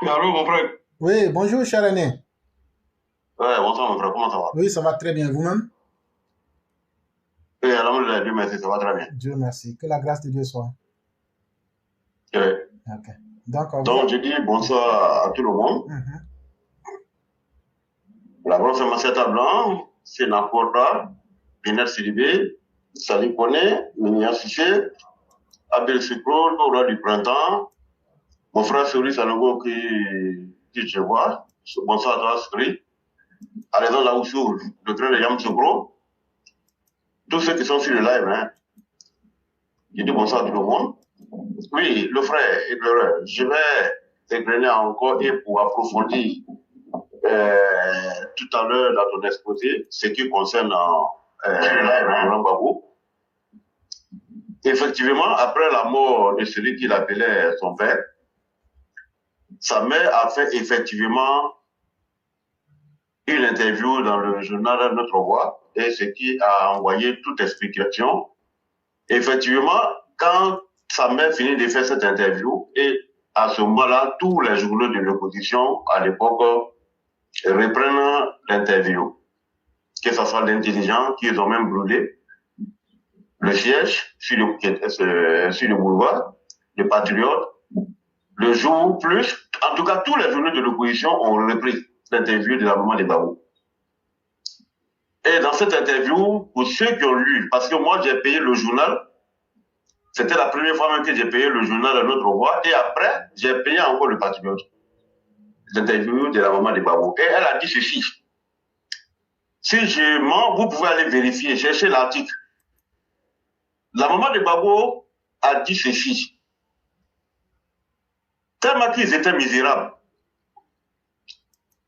Allô, mon frère. Oui, bonjour, cher aîné. Ouais, bonsoir, mon frère. Comment ça va? Oui, ça va très bien. Vous-même? Oui, alhamdoulilah, Dieu merci, ça va très bien. Dieu merci. Que la grâce de Dieu soit. Ouais. Ok. Donc, vous Donc, êtes. je dis bonsoir à tout le monde. Mhm. La grosse Masseta Blanc, c'est Nakorda, Biner Sidibé, Sali Kone, Mignan Sissé, Abel Sikro, le roi du printemps, mon frère Suri Sanogo qui je vois. Bonsoir à toi, Suri. Alain Laoussou, le train de Yam Sokro. Tous ceux qui sont sur le live, hein. Je dis bonsoir à tout le monde. Oui, le frère, je vais égrener encore et pour approfondir tout à l'heure dans ton exposé ce qui concerne Laurent Gbagbo. Effectivement, après la mort de celui qu'il appelait son père, sa mère a fait effectivement une interview dans le journal Notre Voix et ce qui a envoyé toute explication. Effectivement, quand sa mère finit de faire cette interview, et à ce moment-là, tous les journaux de l'opposition à l'époque reprennent l'interview. Que ce soit l'intelligent, qu'ils ont même brûlé le siège sur le boulevard, les patriotes, le jour plus, en tout cas, tous les journaux de l'opposition ont repris l'interview de la maman de Babou. Et dans cette interview, pour ceux qui ont lu, parce que moi j'ai payé le journal, c'était la première fois même que j'ai payé le journal à Notre Voix, et après, j'ai payé encore le patriote. L'interview de la maman de Babou. Et elle a dit ceci. Si je mens, vous pouvez aller vérifier, chercher l'article. La maman de Babou a dit ceci. Tellement qu'ils étaient misérables.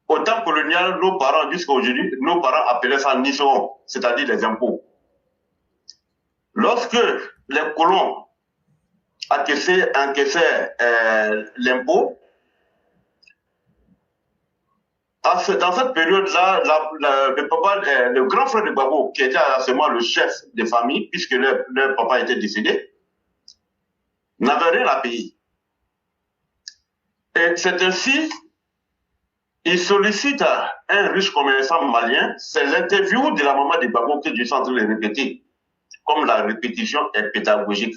Au temps colonial, nos parents, jusqu'à aujourd'hui, nos parents appelaient ça nicheron, c'est-à-dire les impôts. Lorsque les colons encaissaient l'impôt, dans cette période-là, le grand frère de Gbagbo, qui était à ce moment le chef de famille, puisque leur papa était décédé, n'avait rien à payer. Et c'est ainsi, il sollicite un riche commerçant malien. C'est l'interview de la maman de Gbagbo que je suis en train de répéter, comme la répétition est pédagogique.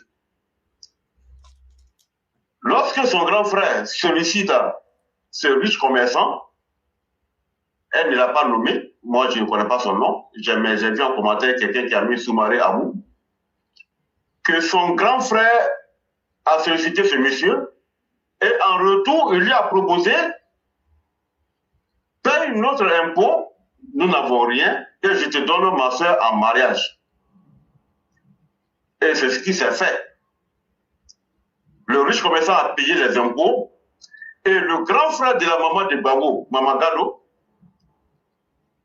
Lorsque son grand frère sollicite ce riche commerçant, elle ne l'a pas nommé. Moi, je ne connais pas son nom. J'ai vu en commentaire quelqu'un qui a mis Soumaré à vous. Que son grand frère a sollicité ce monsieur et en retour, il lui a proposé paye notre impôt, nous n'avons rien et je te donne ma soeur en mariage. Et c'est ce qui s'est fait. Le riche commerçant a payé les impôts et le grand frère de la maman de Gbagbo, Maman Gallo,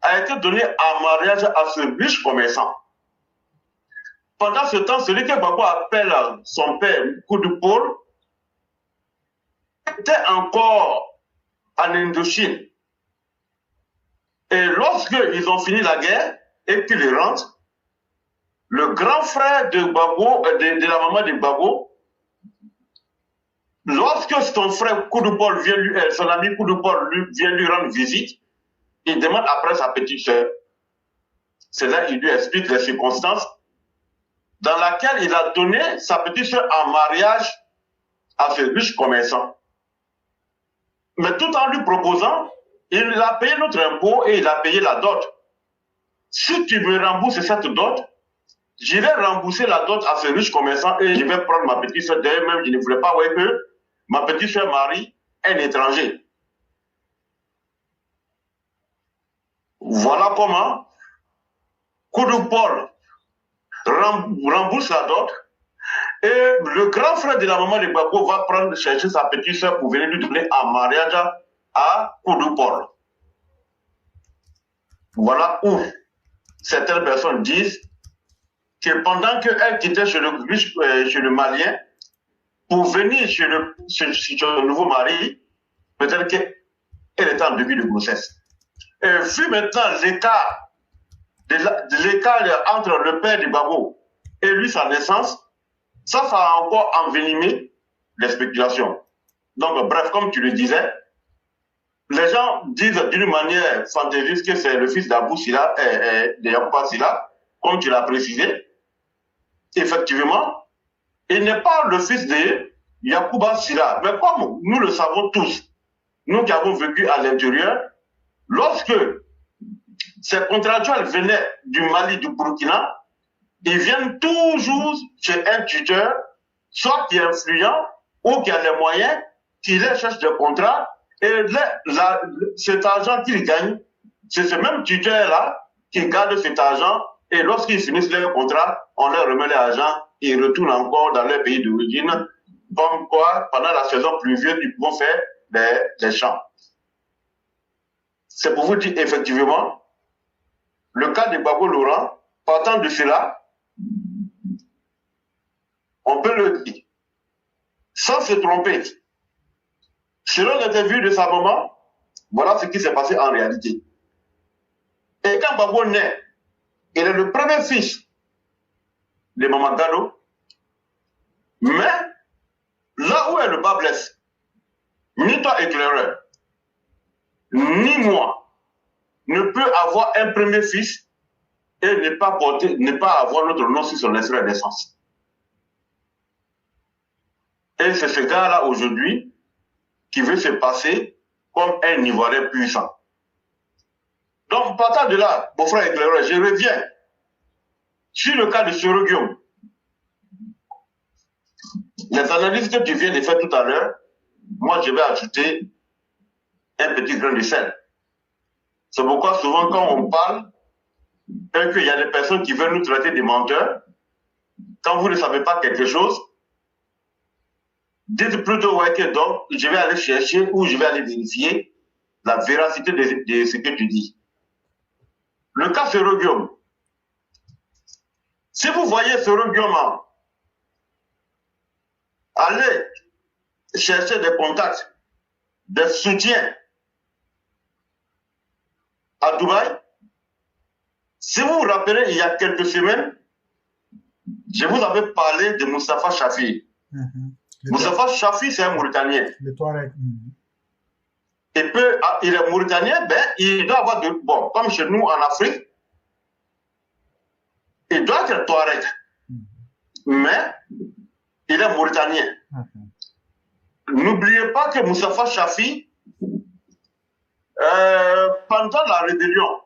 a été donné en mariage à ce riche commerçant. Pendant ce temps, celui que Gbagbo appelle son père Koudoupol était encore en Indochine. Et lorsqu'ils ont fini la guerre et qu'ils rentrent, le grand frère de Gbagbo, de la maman de Gbagbo, lorsque son frère Koudoupol vient son ami Koudoupol vient lui rendre visite, il demande après sa petite sœur. C'est là qu'il lui explique les circonstances dans laquelle il a donné sa petite sœur en mariage à ce riche commerçant. Mais tout en lui proposant, il a payé notre impôt et il a payé la dot. Si tu me rembourses cette dot, je vais rembourser la dot à ce riche commerçant et je vais prendre ma petite soeur. D'ailleurs, même, je ne voulais pas voir que ma petite soeur marie un étranger. Voilà comment Koudoupol rembourse la dot et le grand frère de la maman de Gbagbo va chercher sa petite soeur pour venir lui donner en mariage à Koudoupol. Voilà où certaines personnes disent que pendant qu'elle quittait chez le Malien, pour venir chez le nouveau mari, peut-être qu'elle était en début de grossesse. Et vu maintenant l'écart entre le père de Gbagbo et lui, sa naissance, ça a encore envenimé les spéculations. Donc, bref, comme tu le disais, les gens disent d'une manière fantaisiste que c'est le fils d'Abou Silla, de Yacouba Silla, comme tu l'as précisé. Effectivement, il n'est pas le fils de Yacouba Silla. Mais comme nous le savons tous, nous qui avons vécu à l'intérieur, lorsque ces contractuels venaient du Mali, du Burkina, ils viennent toujours chez un tuteur, soit qui est influent ou qui a les moyens, qui les cherche des contrats, et cet argent qu'ils gagnent, c'est ce même tuteur-là qui garde cet argent, et lorsqu'ils finissent leur contrat, on leur remet l'argent, ils retournent encore dans leur pays d'origine, comme quoi, pendant la saison pluvieuse, ils pourront faire des champs. C'est pour vous dire, effectivement, le cas de Gbagbo Laurent, partant de cela, on peut le dire, sans se tromper. Selon l'interview de sa maman, voilà ce qui s'est passé en réalité. Et quand Gbagbo naît, il est le premier fils de Maman Gallo, mais là où est le bas blesse, ni toi éclaireur, ni moi, ne peut avoir un premier fils et ne pas avoir notre nom sur son extrait de naissance. Et c'est ce gars-là aujourd'hui qui veut se passer comme un Ivoirien puissant. Donc, partant de là, mon frère éclaireur, je reviens sur le cas de Soro Guillaume. Les analyses que tu viens de faire tout à l'heure, moi je vais ajouter un petit grain de sel. C'est pourquoi souvent quand on parle, et qu'il y a des personnes qui veulent nous traiter de menteurs, quand vous ne savez pas quelque chose, dites plutôt ouais que donc je vais aller chercher ou je vais aller vérifier la véracité de ce que tu dis. Le cas Soro Guillaume. Si vous voyez Soro Guillaume aller chercher des contacts, des soutiens à Dubaï, si vous vous rappelez, il y a quelques semaines, je vous avais parlé de Moustapha Chafi. Moustapha Chafi, c'est un Mauritanien. Le Touareg. Il est Mauritanien, ben, il doit avoir de... Bon, comme chez nous en Afrique, il doit être Touareg. Mais, il est Mauritanien. N'oubliez pas que Moustapha Chafi, pendant la rébellion,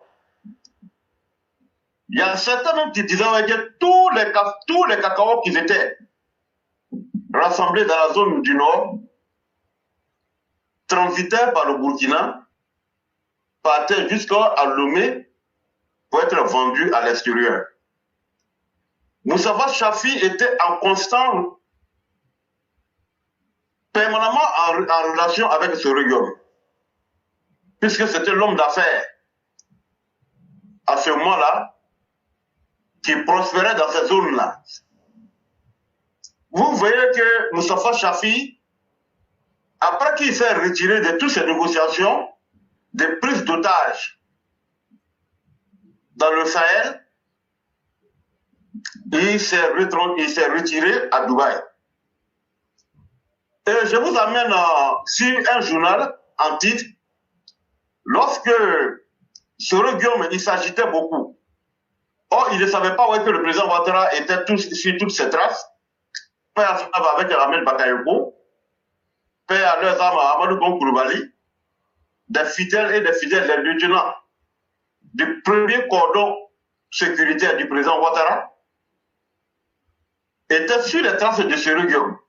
il y a certains même qui disaient que tous les cacaos qui étaient rassemblés dans la zone du Nord transitaient par le Burkina, partaient jusqu'à Lomé pour être vendus à l'extérieur. Moustapha Chafi était en constant, permanemment en relation avec ce Guillaume, puisque c'était l'homme d'affaires à ce moment-là qui prospérait dans ces zones-là. Vous voyez que Moustapha Chafi, après qu'il s'est retiré de toutes ces négociations, de prise d'otages dans le Sahel, il s'est retiré à Dubaï. Et je vous amène sur un journal en titre, lorsque Soro Guillaume, il s'agitait beaucoup. Or, il ne savait pas que le président Ouattara était sur toutes ses traces. Père avec Ramel Bakayoko, père à leurs armes Amadou Gon Koulibaly, des fidèles, des lieutenants du premier cordon sécuritaire du président Ouattara, étaient sur les traces de Soro Guillaume.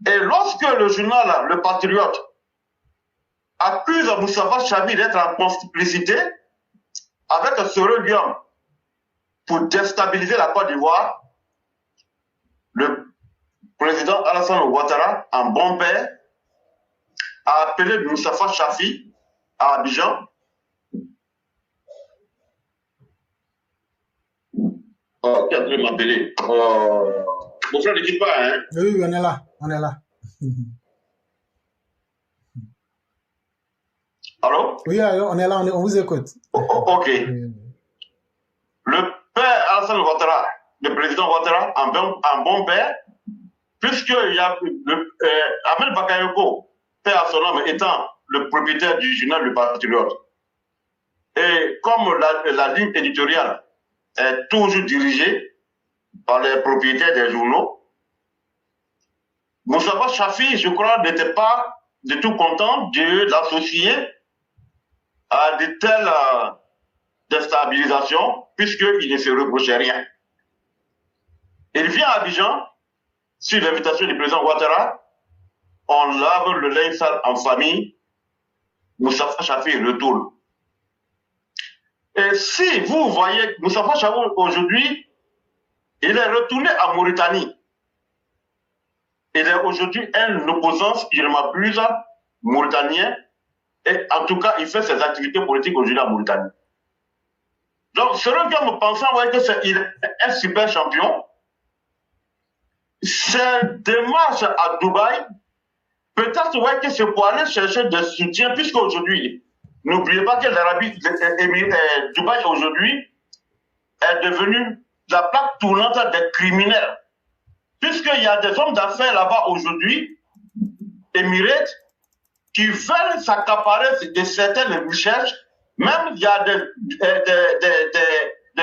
Et lorsque le journal Le Patriote accuse Moustapha Chafi d'être en complicité avec Soro Guillaume pour déstabiliser la Côte d'Ivoire, le président Alassane Ouattara, en bon père, a appelé Moustapha Chafi à Abidjan. Qui a dû m'appeler. Mon frère ne quitte pas, hein? Oui, on est là, on est là. Allô? Oui, on est là, on vous écoute. Ok. Le père Alassane Ouattara, le président Ouattara, en bon père, puisque il y a Ahmed Bakayoko, père à son homme, étant le propriétaire du journal Le Patriote. Et comme la ligne éditoriale est toujours dirigée par les propriétaires des journaux, Moustapha Chafi, je crois, n'était pas du tout content de l'associer à de telles déstabilisations, puisqu'il ne se reprochait rien. Il vient à Abidjan, sur l'invitation du président Ouattara, on lave le linge sale en famille, Moustapha Chafi retourne. Et si vous voyez Moustapha Chafi aujourd'hui, il est retourné en Mauritanie. Il est aujourd'hui un opposant, si je ne m'abuse, mauritanien, et en tout cas, il fait ses activités politiques aujourd'hui en Mauritanie. Donc, selon que me pensant ouais, que c'est un super champion, ses démarches à Dubaï, peut-être ouais, que c'est pour aller chercher des soutiens, puisqu'aujourd'hui, n'oubliez pas que Dubaï aujourd'hui est devenu la plaque tournante des criminels. Puisqu'il y a des hommes d'affaires là-bas aujourd'hui, Emirates, qui veulent s'accaparer de certaines recherches. Même il y a des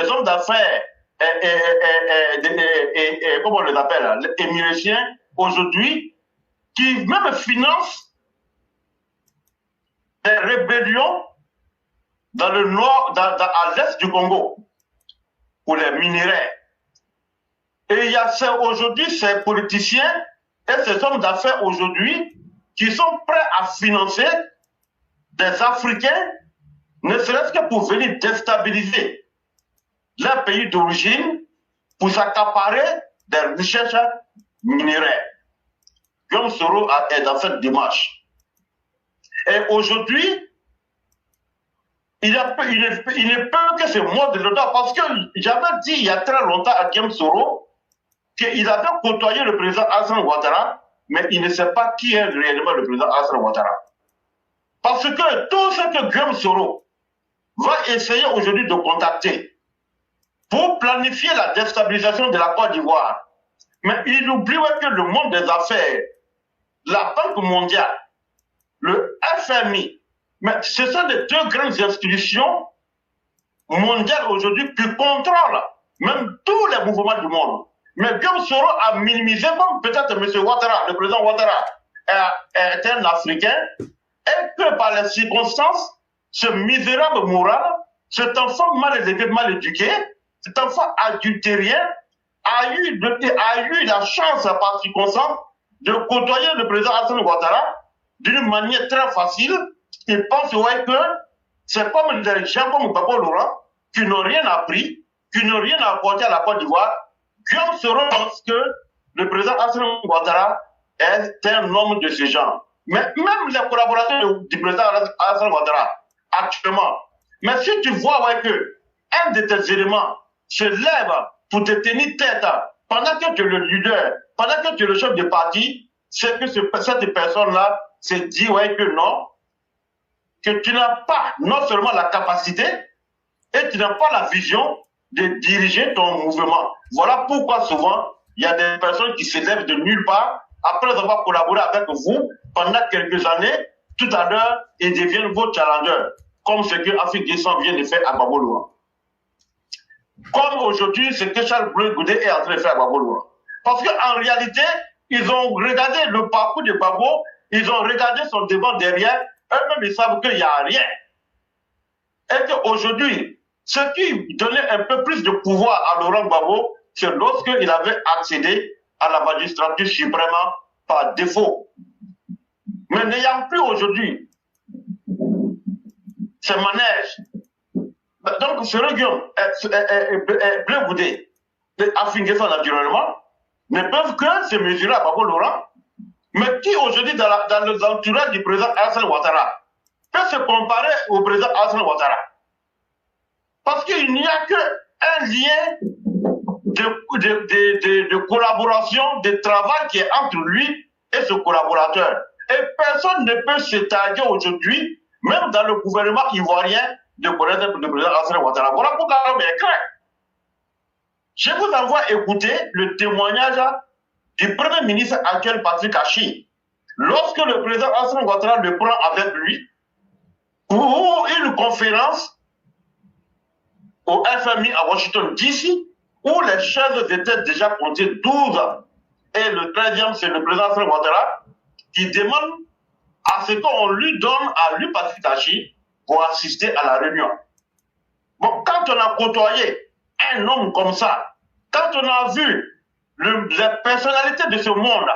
hommes d'affaires, comment on les appelle, les Émiratiens, aujourd'hui, qui même financent des rébellions dans le nord, à l'est du Congo, pour les minerais. Et il y a aujourd'hui ces politiciens et ces hommes d'affaires aujourd'hui qui sont prêts à financer des Africains, ne serait-ce que pour venir déstabiliser leur pays d'origine, pour s'accaparer des recherches minéraires. Guillaume Soro est dans cette démarche. Et aujourd'hui, il ne peut que se mordre le doigt, parce que j'avais dit il y a très longtemps à Guillaume Soro qu'il avait côtoyé le président Alassane Ouattara, mais il ne sait pas qui est réellement le président Alassane Ouattara. Parce que tout ce que Guillaume Soro va essayer aujourd'hui de contacter pour planifier la déstabilisation de la Côte d'Ivoire, mais il oublie que le monde des affaires, la Banque mondiale, le FMI, mais ce sont les deux grandes institutions mondiales aujourd'hui qui contrôlent même tous les mouvements du monde. Mais Guillaume Soro a minimisé, comme peut-être M. Ouattara, le président Ouattara est un Africain, et que par les circonstances, ce misérable moral, cet enfant mal élevé, mal éduqué, cet enfant adultérien, a eu la chance par circonstance de côtoyer le président Alassane Ouattara d'une manière très facile. Il pense ouais, que c'est comme des gens comme Babo Laurent qui n'ont rien appris, qui n'ont rien apporté à la Côte d'Ivoire. Guillaume Soro pense que le président Alassane Ouattara est un homme de ce genre. Mais même les collaborateurs du président Alassane Ouattara, actuellement, mais si tu vois ouais, que un de tes éléments se lève pour te tenir tête pendant que tu es le leader, pendant que tu es le chef de parti, c'est que cette personne-là se dit ouais, que non, que tu n'as pas non seulement la capacité, et tu n'as pas la vision de diriger ton mouvement. Voilà pourquoi souvent, il y a des personnes qui s'élèvent de nulle part, après avoir collaboré avec vous pendant quelques années, tout à l'heure, ils deviennent vos challengers, comme ce que Afrique Descend vient de faire à Babo Laurent. Comme aujourd'hui, ce que Charles Bleu Goudé est en train de faire à Babo Laurent. Parce qu'en réalité, ils ont regardé le parcours de Babo, ils ont regardé son devant derrière, eux-mêmes ils savent qu'il n'y a rien. Et qu'aujourd'hui, ce qui donnait un peu plus de pouvoir à Laurent Gbagbo, c'est lorsqu'il avait accédé à la magistrature suprême par défaut. Mais n'ayant plus aujourd'hui ces manèges, donc ce Guillaume Bleu Goudé, affirmer ça naturellement, ne peuvent que se mesurer à Gbagbo Laurent, mais qui aujourd'hui dans l'entourage du président Alassane Ouattara peut se comparer au président Alassane Ouattara. Parce qu'il n'y a qu'un lien de collaboration, de travail qui est entre lui et ce collaborateur. Et personne ne peut se taguer aujourd'hui, même dans le gouvernement ivoirien, de connaître le président Alassane Ouattara. Voilà pourquoi l'homme est clair. Je vous envoie écouter le témoignage du Premier ministre actuel, Patrick Achi, lorsque le président Alassane Ouattara le prend avec lui pour une conférence au FMI à Washington DC, où les chefs étaient déjà comptés 12 ans. Et le 13e, c'est le président Alassane Ouattara qui demande à ce qu'on lui donne à lui Tachi pour assister à la réunion. Bon, quand on a côtoyé un homme comme ça, quand on a vu les personnalités de ce monde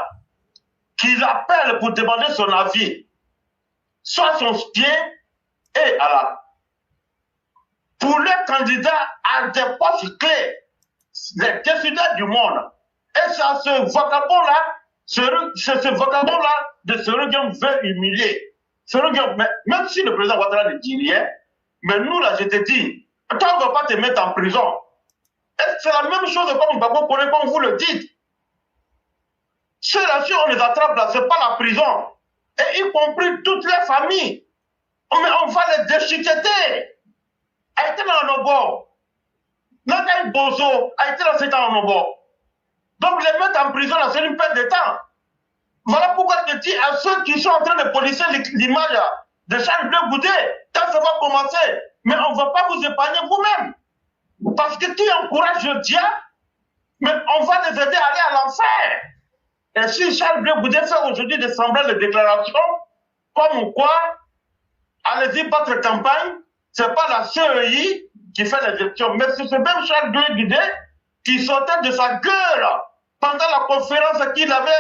qui appellent pour demander son avis, soit son soutien et à la pour les candidats à des postes clés, les décideurs du monde. Et ça, ce vagabond-là, ce vagabond-là de Sereguem veut humilier. Même si le président Ouattara ne dit rien, mais nous, là, je te dis, toi, on ne va pas te mettre en prison. C'est la même chose comme Gbagbo Kone, comme vous le dites. Ceux-là, si on les attrape là, ce n'est pas la prison. Et y compris toutes les familles. Mais on va les déchiqueter. A été dans nos bords. Nakaï Bozo a été dans cet en nos bords. Donc les mettre en prison, c'est une perte de temps. Voilà pourquoi je dis à ceux qui sont en train de policer l'image de Charles Bleu Goudé, quand ça va commencer, mais on ne va pas vous épargner vous-même. Parce que qui encourage le diable, mais on va les aider à aller à l'enfer. Et si Charles Bleu Goudé fait aujourd'hui des semblables de déclarations, comme quoi, allez-y battre campagne, ce n'est pas la CEI qui fait la gestion, mais c'est ce même Charles Bleu Goudé qui sortait de sa gueule pendant la conférence qu'il avait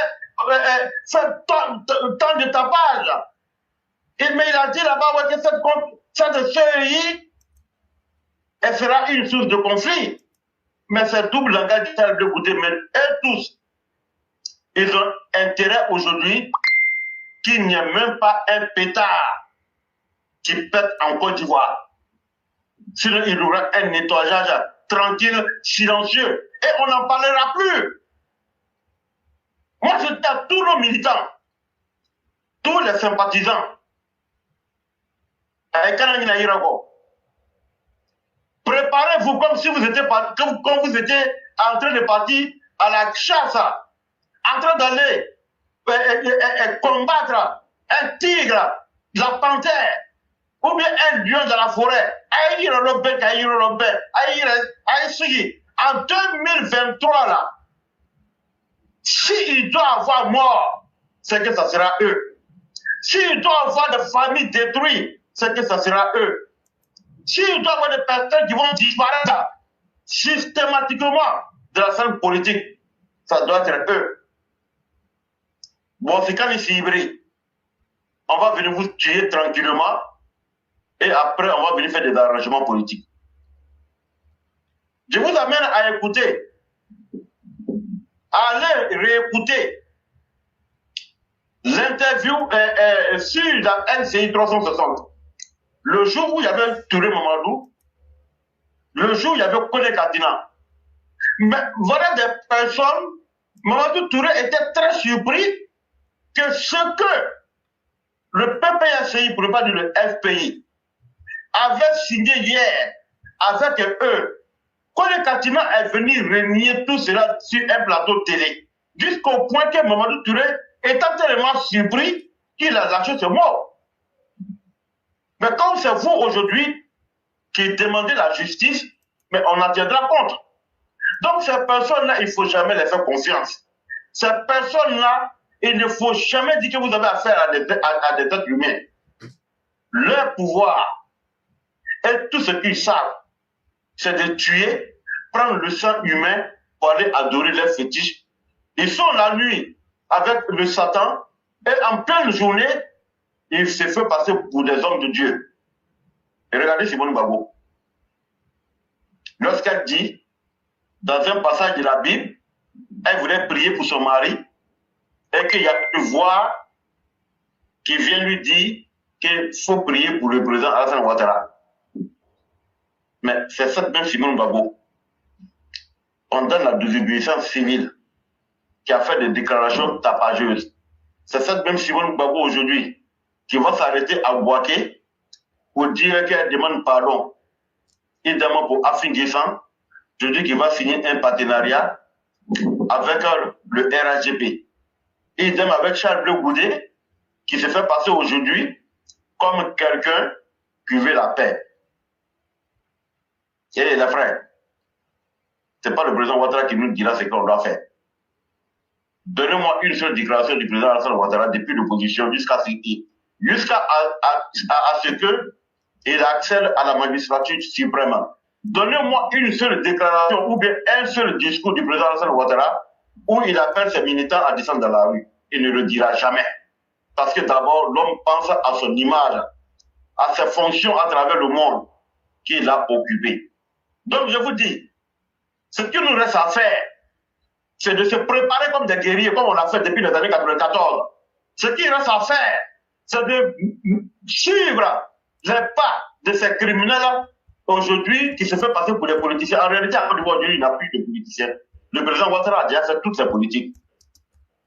fait tant de tapage. Mais il a dit là-bas ouais, que cette CEI, elle sera une source de conflit. Mais c'est double langage de Charles Bleu Goudé, mais eux tous, ils ont intérêt aujourd'hui qu'il n'y ait même pas un pétard qui pète en Côte d'Ivoire. Sinon, il y aura un nettoyage tranquille, silencieux. Et on n'en parlera plus. Moi, je dis à tous nos militants, tous les sympathisants, avec Kanangina Irago, préparez-vous comme si vous étiez, comme vous étiez en train de partir à la chasse, en train d'aller combattre un tigre, la panthère, ou bien un lion dans la forêt. En 2023, là, s'il doit avoir mort, c'est que ça sera eux. S'il doit avoir des familles détruites, c'est que ça sera eux. S'il doit avoir des personnes qui vont disparaître systématiquement de la scène politique, ça doit être eux. Bon, c'est quand ici, on va venir vous tuer tranquillement et après, on va venir faire des arrangements politiques. Je vous amène à écouter, à aller réécouter l'interview sur la NCI 360. Le jour où il y avait Touré Mamadou, le jour où il y avait Kone Katina. Mais voilà des personnes, Mamadou Touré était très surpris que ce que le PPSI, pour ne pas dire le FPI, avait signé hier avec eux, Kone Katina est venu renier tout cela sur un plateau télé, jusqu'au point que Mamadou Touré était tellement surpris qu'il a lâché ce mot. Mais comme c'est vous aujourd'hui qui demandez la justice, mais on en tiendra compte. Donc ces personnes-là, il ne faut jamais les faire confiance. Ces personnes-là, il ne faut jamais dire que vous avez affaire à des êtres humains. Leur pouvoir et tout ce qu'ils savent, c'est de tuer, prendre le sang humain pour aller adorer leurs fétiches. Ils sont la nuit avec le Satan et en pleine journée, ils se font passer pour des hommes de Dieu. Et regardez Simone Gbagbo. Lorsqu'elle dit, dans un passage de la Bible, elle voulait prier pour son mari et qu'il y a une voix qui vient lui dire qu'il faut prier pour le président Alassane Ouattara. Mais c'est cette même Simone Gbagbo, pendant la désobéissance civile, qui a fait des déclarations tapageuses. C'est cette même Simone Gbagbo aujourd'hui qui va s'arrêter à Bouaké pour dire qu'elle demande pardon. Évidemment pour Afin Guessan, je dis qu'il va signer un partenariat avec le RAGP. Idem avec Charles Bleu Goudé, qui se fait passer aujourd'hui comme quelqu'un qui veut la paix. Et les frères, ce n'est pas le président Ouattara qui nous dira ce qu'on doit faire. Donnez-moi une seule déclaration du président Alassane Ouattara depuis l'opposition jusqu'à ce qu'il accède à la magistrature suprême. Donnez-moi une seule déclaration ou bien un seul discours du président Alassane Ouattara où il appelle ses militants à descendre dans la rue. Il ne le dira jamais. Parce que d'abord, l'homme pense à son image, à ses fonctions à travers le monde qu'il a occupé. Donc je vous dis, ce qu'il nous reste à faire, c'est de se préparer comme des guerriers, comme on l'a fait depuis les années 94. Ce qu'il reste à faire, c'est de suivre les pas de ces criminels aujourd'hui qui se fait passer pour des politiciens. En réalité, à Côte d'Ivoire, aujourd'hui, il n'y a plus de politiciens. Le président Ouattara a déjà fait toutes ses politiques.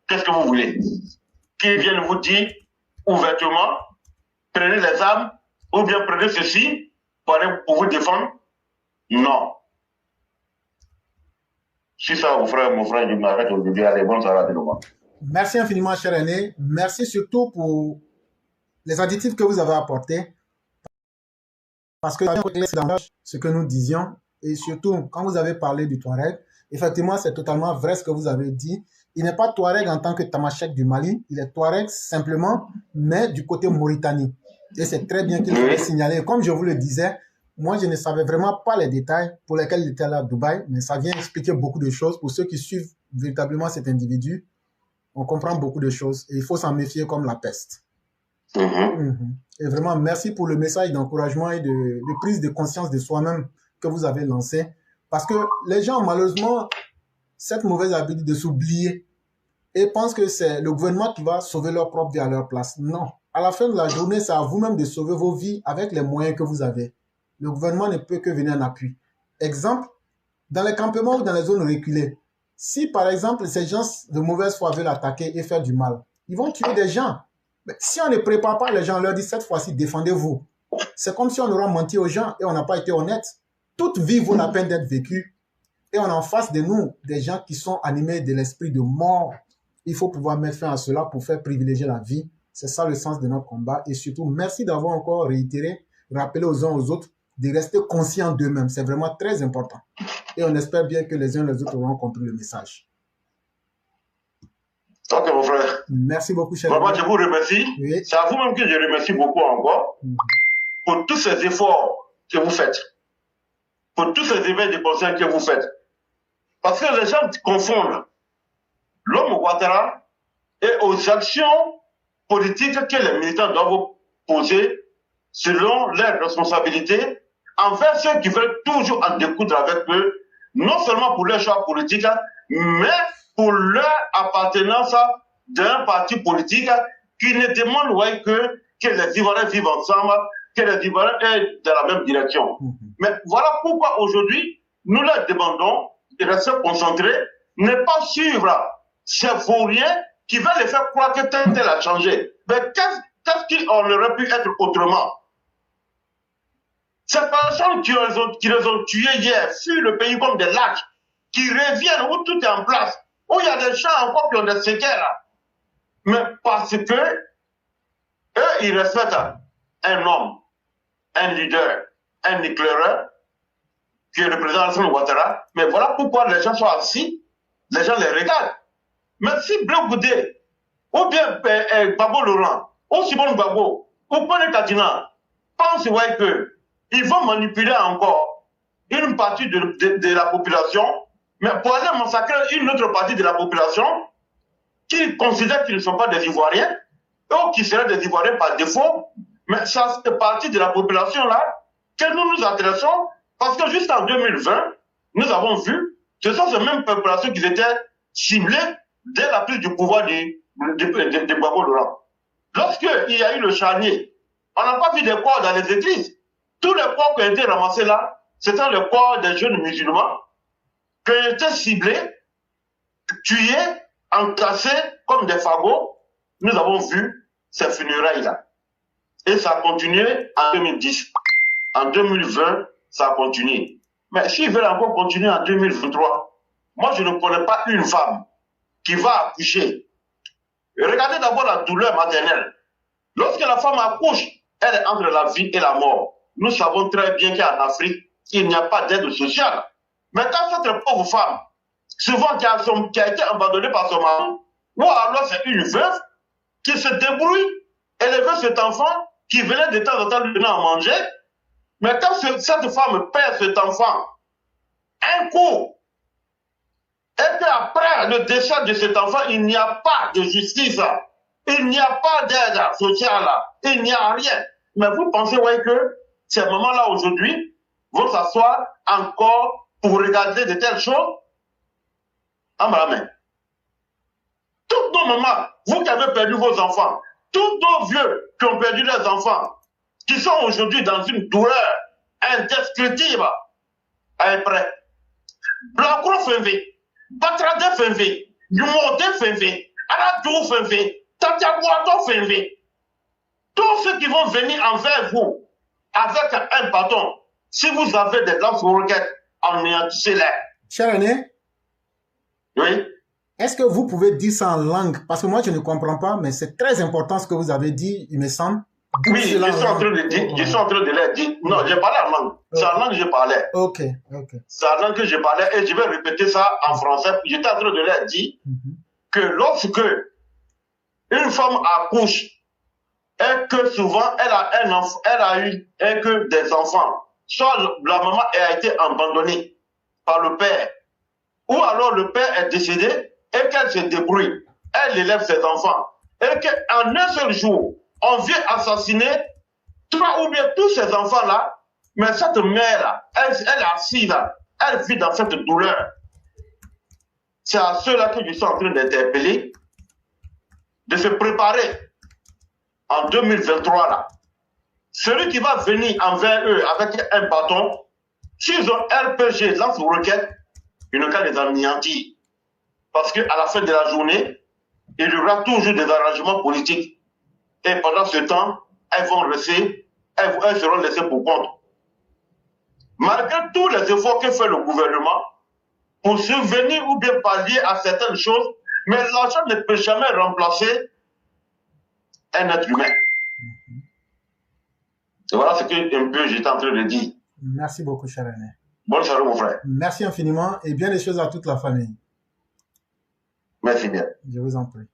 Qu'est-ce que vous voulez? Qu'ils viennent vous dire ouvertement, prenez les armes, ou bien prenez ceci pour vous défendre? Non. Si ça, mon frère, je m'arrête aujourd'hui. Allez, bonne soirée à tout. Merci infiniment, cher aîné. Merci surtout pour les additifs que vous avez apportés. Parce que c'est dans ce que nous disions. Et surtout, quand vous avez parlé du Touareg, effectivement, c'est totalement vrai ce que vous avez dit. Il n'est pas Touareg en tant que Tamashek du Mali. Il est Touareg simplement, mais du côté Mauritanie. Et c'est très bien qu'il fallait signaler. Comme je vous le disais, moi, je ne savais vraiment pas les détails pour lesquels il était là à Dubaï, mais ça vient expliquer beaucoup de choses. Pour ceux qui suivent véritablement cet individu, on comprend beaucoup de choses et il faut s'en méfier comme la peste. Et vraiment, merci pour le message d'encouragement et de prise de conscience de soi-même que vous avez lancé. Parce que les gens, malheureusement, cette mauvaise habitude de s'oublier et pensent que c'est le gouvernement qui va sauver leur propre vie à leur place. Non. À la fin de la journée, c'est à vous-même de sauver vos vies avec les moyens que vous avez. Le gouvernement ne peut que venir en appui. Exemple, dans les campements ou dans les zones reculées, si par exemple ces gens de mauvaise foi veulent attaquer et faire du mal, ils vont tuer des gens. Mais si on ne prépare pas les gens, on leur dit cette fois-ci, défendez-vous. C'est comme si on aura menti aux gens et on n'a pas été honnête. Toute vie vaut la peine d'être vécue. Et on a en face de nous des gens qui sont animés de l'esprit de mort. Il faut pouvoir mettre fin à cela pour faire privilégier la vie. C'est ça le sens de notre combat. Et surtout, merci d'avoir encore réitéré, rappelé aux uns aux autres de rester conscients d'eux-mêmes. C'est vraiment très important. Et on espère bien que les uns et les autres auront compris le message. Ok, mon frère. Merci beaucoup, cher. Maman, je vous remercie. Oui. C'est à vous-même que je remercie beaucoup encore pour tous ces efforts que vous faites. Pour tous ces éveils de conscience que vous faites. Parce que les gens confondent l'homme Ouattara et aux actions politiques que les militants doivent poser selon leurs responsabilités envers ceux qui veulent toujours en découdre avec eux, non seulement pour leur choix politique, mais pour leur appartenance d'un parti politique qui ne demande que les Ivoiriens vivent ensemble, que les Ivoiriens aient dans la même direction. Mais voilà pourquoi aujourd'hui, nous leur demandons de rester concentrés, ne pas suivre ces vauriens qui veulent les faire croire que tel a changé. Mais qu'est-ce qu'on aurait pu être autrement? Ces personnes qui les ont tués hier fuient le pays comme des lâches, qui reviennent où tout est en place, où il y a des gens encore qui ont des séquelles. Mais parce que eux, ils respectent un homme, un leader, un éclaireur, qui est le président Alassane Ouattara. Mais voilà pourquoi les gens sont assis, les gens les regardent. Mais si Bleu Goudé, ou bien Babo Laurent, ou Simon Gbagbo, ou Pone Katina, pensent que ils vont manipuler encore une partie de la population, mais pour aller massacrer une autre partie de la population qui considère qu'ils ne sont pas des Ivoiriens, ou qui seraient des Ivoiriens par défaut, mais ça c'est partie de la population-là que nous nous adressons, parce que jusqu'en 2020, nous avons vu, ce sont ces mêmes populations qui étaient ciblées dès la prise du pouvoir de Gbagbo Laurent. Lorsqu'il y a eu le charnier, on n'a pas vu des corps dans les églises. Tous les corps qui ont été ramassés là, c'était le corps des jeunes musulmans qui ont été ciblés, tués, entassés comme des fagots. Nous avons vu ces funérailles-là. Et ça a continué en 2010. En 2020, ça a continué. Mais s'ils veulent encore continuer en 2023, moi je ne connais pas une femme qui va accoucher. Regardez d'abord la douleur maternelle. Lorsque la femme accouche, elle est entre la vie et la mort. Nous savons très bien qu'en Afrique, il n'y a pas d'aide sociale. Maintenant, cette pauvre femme, souvent qui a été abandonnée par son mari, ou alors c'est une veuve qui se débrouille, élever cet enfant qui venait de temps en temps lui donner à manger. Mais quand cette femme perd cet enfant, un coup, et qu'après le décès de cet enfant, il n'y a pas de justice, il n'y a pas d'aide sociale, il n'y a rien. Mais vous pensez ouais, que ces mamans-là aujourd'hui vont s'asseoir encore pour regarder de telles choses? Ah, madame. Toutes nos mamans, vous qui avez perdu vos enfants, tous nos vieux qui ont perdu leurs enfants, qui sont aujourd'hui dans une douleur indescriptible, après, Blanco Fenvé, Batrade Fenvé, Yumode Fenvé, Aladou Fenvé, Tatiaguado Fenvé, tous ceux qui vont venir envers vous avec un bâton, si vous avez des lance-roquettes, anéantissez-les. Cher aîné, oui. Est-ce que vous pouvez dire ça en langue? Parce que moi, je ne comprends pas, mais c'est très important ce que vous avez dit, il me semble. Oui, je suis en train de dire, je suis en train de leur dire. Non, j'ai parlé en langue. C'est en langue que je parlais. Ok. C'est en langue que je parlais et je vais répéter ça en français. J'étais en train de leur dire que lorsque une femme accouche et que souvent elle a un enfant, elle a eu et que des enfants, soit la maman a été abandonnée par le père, ou alors le père est décédé et qu'elle se débrouille, elle élève ses enfants, et qu'en un seul jour, on vient assassiner 3 ou bien tous ces enfants-là, mais cette mère-là, elle est assise là, elle vit dans cette douleur. C'est à ceux-là que je suis en train d'interpeller, de se préparer en 2023 là. Celui qui va venir envers eux avec un bâton, s'ils ont RPG, lance-roquette, il ne qu'à les anéantir. Parce qu'à la fin de la journée, il y aura toujours des arrangements politiques. Et pendant ce temps, elles seront laissées pour compte. Malgré tous les efforts que fait le gouvernement pour subvenir ou bien pallier à certaines choses, mais l'argent ne peut jamais remplacer un être humain. Et voilà ce que un peu j'étais en train de dire. Merci beaucoup, cher aîné. Bonne soirée, mon frère. Merci infiniment et bien des choses à toute la famille. Merci bien. Je vous en prie.